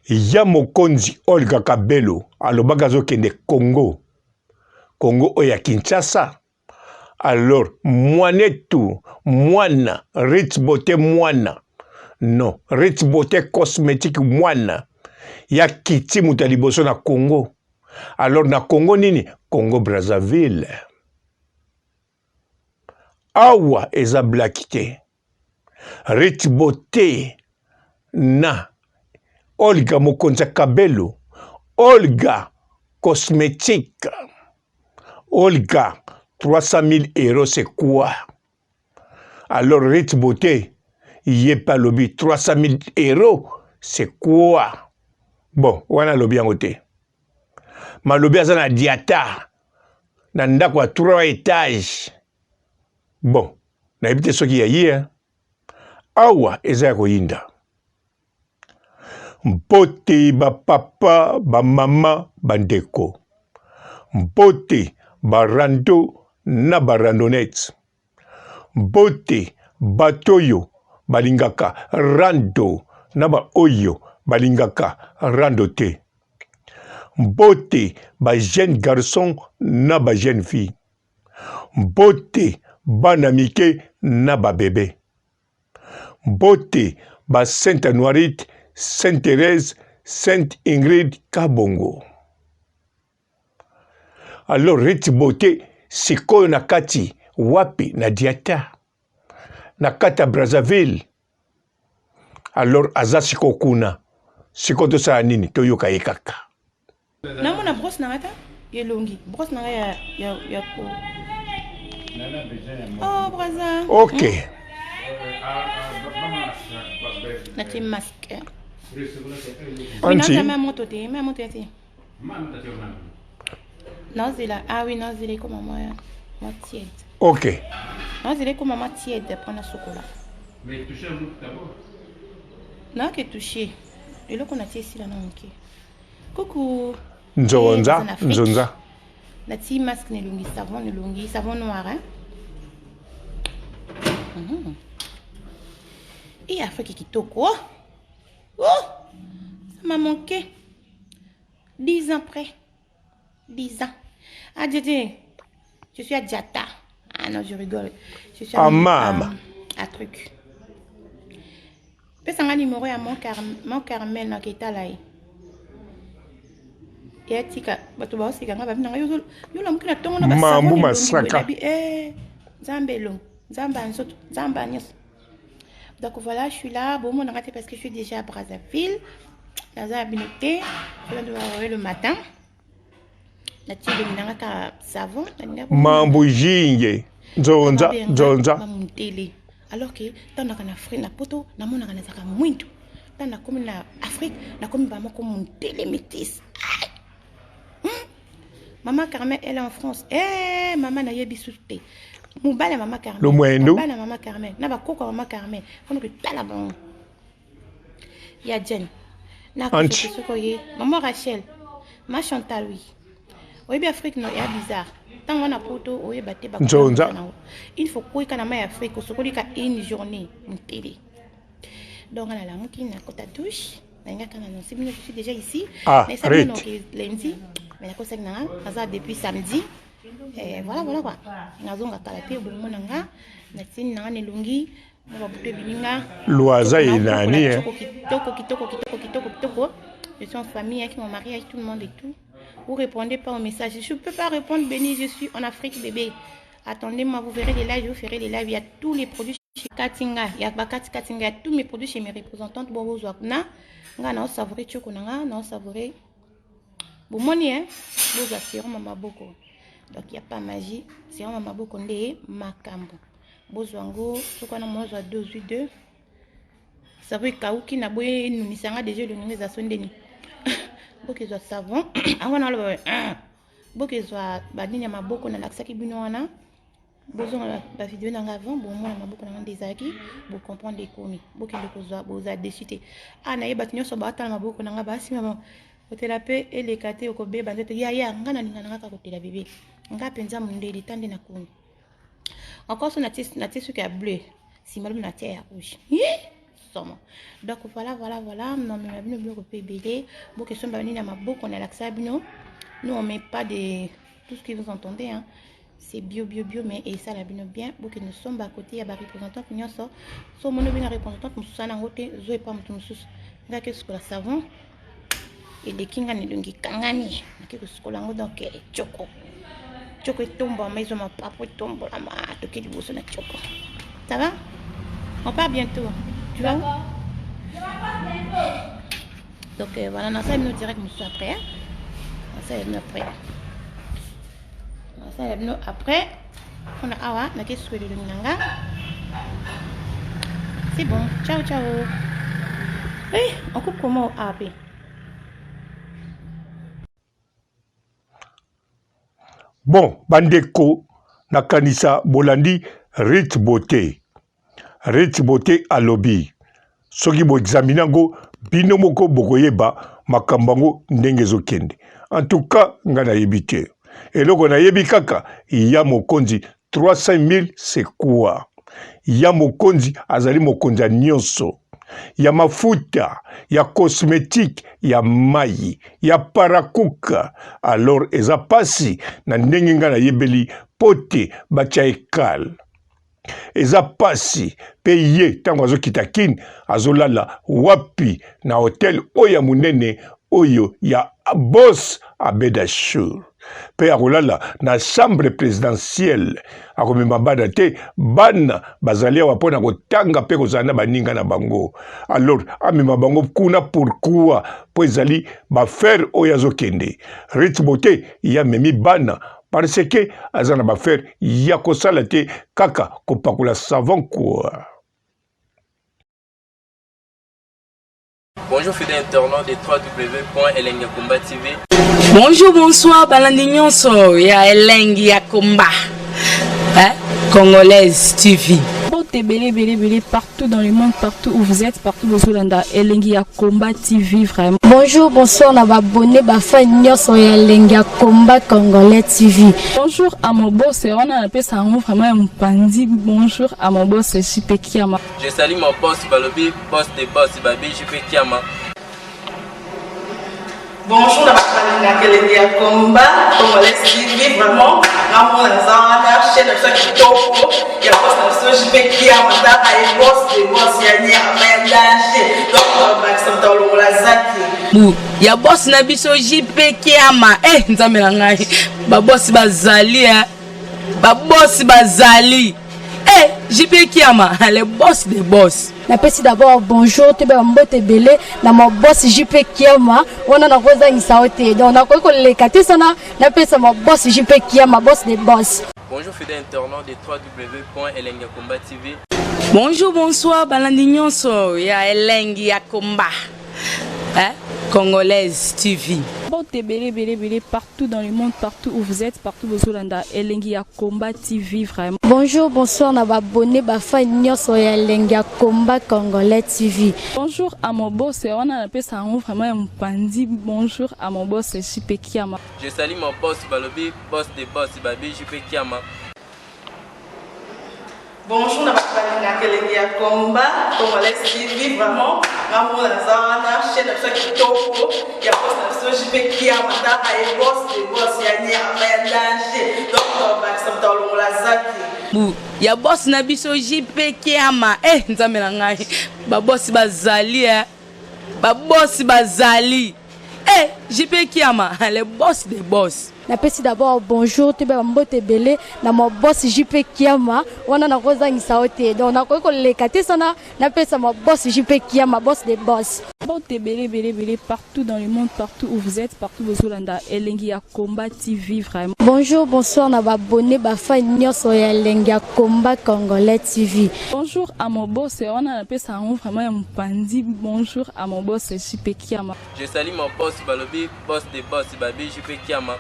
ya mokonzi Olga Kabelo alobaka azokende Congo oya Kinshasa. Alors mwanetu mwana Rich Beauté mwana non Rich Beauté cosmétique mwana ya kiti muta liboso na Congo. Alors na Congo nini? Congo Brazzaville. Awa eza blaki te. Rich Beauté na Olga mokonzi Kabelo, Olga cosmétique, Olga 300 000 euros c'est quoi? Alors Rich Beauté, il est pas lobby 300 000 euros c'est quoi? Bon, wana lobby en côté. Ma lobby a na diata, na ndako à 3 étages. Bon, na ebite soki ya yi hein. Awa eza ko yinda. Mpote ba papa, ba mama, bandeko. Mpote ba rando na ba randonnette. Mpote batoyo balingaka rando na ba oyo balingaka rando te. Mpote ba jeune garçon na ba jeune fille. Mpote bana mike na ba bébé. Mpote ba Sainte Noirite, Sainte Thérèse, Sainte Ingrid Kabongo. Alors Rich Beauté sikoyo na kati wapi na diata na kata Brazzaville. Alors aza siko kuna siko to sa nini to yoka yekaka. Na mona brosse na ngata yelongi brosse na ya ko. Oh Brazza. OK. Na ti masque. Anti. Ma moto yati. Non, c'est là. Ah oui, non, c'est là comme moi tiède. OK. Non, c'est là comme moi tiède de prendre le chocolat. Mais toucher un bout d'abord. Non, que toucher. Et là qu'on a ici là non OK. Coucou. Nzonza. La ti masque ne lungi, savon noir hein. Et Afrique qui toko. Oh! Ça m'a manqué. 10 ans après. 10 ans. Ah, Djé, je suis à Djata. Ah non, je rigole. Je suis à truc. Peut-être un numéro à mon Carmel dans Kéta là. Et tika, bato ba osika nga ba bina yo lo mukina tongo na ba mambu masaka. Zambelo, Zambanzo, Zambanyos. Donc voilà, je suis là. Bon, mon arrêté parce que je suis déjà à Brazzaville. Dans la binité, je dois arriver le matin. La tia de minanga savon. Mambu jinge. Zonza. Mamutele. Alors que dans la Afrique, na poto, na mona na zaka muito. Dans la commune Afrique, na commune ba moko mutele métis. Maman Carmen, elle est en France. Eh, maman na yebi souté. Moubala maman Carmen. Le moendo. Moubala maman Carmen. Na ba koko maman Carmen. Faut que tu la bon. Ya Jen. Na ko sokoye. Maman Rachel. Ma Chantal oui. Oui bien Afrique non, ya bizarre. Tant on a poto, oye baté ba. Il faut quoi kana ma Afrique sokoli ka une journée mutele. Donc on a la muki na kota douche. Je suis déjà ici. Ah, mais ça me lundi. Mais la cosa que depuis samedi. Et voilà quoi. Nazonga kalaté au moment nga. Natine na nelungi. On va buter bininga. Loisa et nani. Kitoko. Je suis en famille avec mon mari, avec tout le monde et tout. Vous répondez pas aux messages. Je ne peux pas répondre, Béni, je suis en Afrique, bébé. Attendez-moi, vous verrez les lives, je vous ferai les lives. Il y a tous les produits chez Katinga. Il y a Katinga, il y a tous mes produits chez mes représentantes. Bobo Zouakna. On savourer chokonanga, on savourer. Bon, moni, hein, vous assurez maman boko. Donc, il n'y a pas magie. C'est un maman boko ndé, makambo. Bozwango, ce qu'on a mangé à 2. Ça veut kauki na boye nous nisanga déjà le nom des asondeni. Boke zo savon. Avant on le boke zo badini ma boko na laksaki bino wana. Bozo la vidéo na avant bon moi na boko na des aki pour comprendre les commis. Boke le zo boza déchité. Ah na yeba tinyo so ba ta ma boko na ba si maman. Hôtel paix et les katé okobe bandeto ya ngana ningana ka côté la bébé. Nga penza mundeli tande na komi. Encore son na tissu qui est bleu. Si malum na terre rouge. somme. Donc voilà. Non, mais nous avons belé. Beaucoup de choses, on a l'accès à nous. Nous, on ne met pas de tout ce que vous entendez. Hein. C'est bio, mais et ça, la bien. Beaucoup nous sommes à côté, il y a des représentants qui nous sont. So, mon représentant, nous sommes à côté, nous sommes pas nous sommes. Qu'est-ce que la savon? Et des kinga ne dungi kangani. Qu'est-ce que la donc choco. Choco tombe, mais ils ont ma papa tombe la ma. Toqué du bousson à choco. Ça va? On part bientôt. Tu vas où? Donc voilà, on a nous direct, nous sommes après. Ça est venu après. Ça est venu après. On a awa, on a qu'est-ce que le minanga. C'est bon. Ciao. Eh, on coupe comment AP? Bon, bandeko nakanisa bolandi Rich Beauté à lobby. Soki bo examinango bino moko bokoyeba makambango ndenge zokende. En tout cas, ngana yebite. Eloko na yebi kaka, ya mokonzi 300 000 c'est quoi? Ya mokonzi azali mokonzi ya nyonso. Ya mafuta, ya cosmétique, ya mai, ya parakuka. Alors eza pasi na ndenge ngana yebeli pote bacha ekal. Eza pasi pe ye tango azokita kini azolala wapi na hotel oya munene oyo ya boss Abedashur. Pe akolala na chambre présidentielle akomema bana te bana bazali awa mpona kotanga pe kozala na baninga na bango. Alors amema bango kuna pourquoi po ezali bafere oyo azokende. Rich Beauté ya memi bana parce que azana bafere ya kosala te kaka kopakula savon quoi. Bonjour fidèles internautes de www.elengiakomba TV. Bonjour, bonsoir, balandi nyonso ya Elengi ya Komba. Congolaise TV. Belé partout dans le monde, partout où vous êtes, partout où vous êtes, Elengi ya Komba TV vraiment. Bonjour, bonsoir, on a abonné fan nyonso ya Elengi ya Komba Congolais TV. Bonjour à mon boss, on a appelé ça vraiment un pandi. Bonjour à mon boss, JP Kiama. Je salue mon boss Balobi, boss des boss Babi, JP Kiama. Bonjour, na Elengi ya Komba Congolais TV vraiment. Ramon Lazana, chaîne de chaque topo, il y a pas de JP Kiama, et boss des boss, il y a un danger. Donc, on va s'entendre la zaki. Ya boss na biso JP Kiama. Nzambe na ngai. Ba boss bazali Ba boss bazali. JP Kiama, le boss des boss. Na pesi d'abord bonjour, te ba mbote belé na mo boss JP Kiama, wana na koza ngisaote. Donc na ko le katesana na pesa mo boss JP Kiama, boss des boss. Bonjour fidèles internautes de www.elengiakomba TV. Bonjour, bonsoir, balandi nyonso ya Elengi ya Komba. Congolaise TV. Belé partout dans le monde, partout où vous êtes, partout où vous êtes, Elengi ya Komba TV vraiment. Bonjour, bonsoir, on a abonné fan nyonso ya Elengi ya Komba Congolais TV. Bonjour à mon boss, on a appelé ça vraiment un pandi. Bonjour à mon boss, JP Kiama. Je salue mon boss Balobi, boss des boss Babi, JP Kiama. Bonjour, na Elengi ya Komba Congolais TV vraiment. Ramon Lazana, chaîne de chaque topo, il y a pas de JP Kiama, et boss des boss, il y a un danger. Donc, on va s'entendre la zaki. Ya boss na biso JP Kiama. Nzambe na ngai. Ba boss bazali Ba boss bazali. JP Kiama, le boss des boss. Na pesi d'abord bonjour, te ba mbote belé na mo boss JP Kiama, wana na koza ngisaote. Donc na ko le katesana na pesa mo boss JP Kiama, boss des boss. Belé partout dans le monde, partout où vous êtes, partout où vous êtes, Elengi ya Komba TV vraiment. Bonjour, bonsoir, on a abonné fan nyonso ya Elengi ya Komba Congolais TV. Bonjour à mon boss, on a appelé ça vraiment un pandi. Bonjour à mon boss, JP Kiama. Je salue mon boss Balobi, boss des boss Babi, JP Kiama.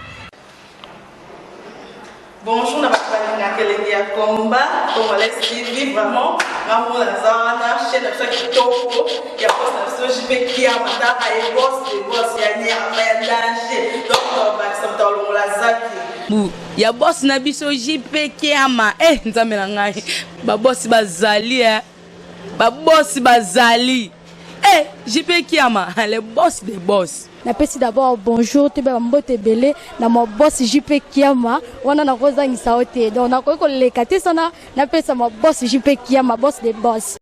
Bonjour, na Elengi ya Komba Congolais TV vraiment. Ramon Lazana, chaîne de chaque topo, il y a pas de JP Kiama, et boss des boss, il y a un danger. Donc, on va s'entendre la zaki. Ya boss na biso JP Kiama. Nzambe na ngai. Ba boss bazali ba boss bazali. Eh, JP Kiama, le boss des boss. Napesi d'abord bonjour te ba mbote belé na mo boss JP Kiama wana na kozangisa ote donc na ko lekate sana napesa mo boss JP Kiama boss des boss.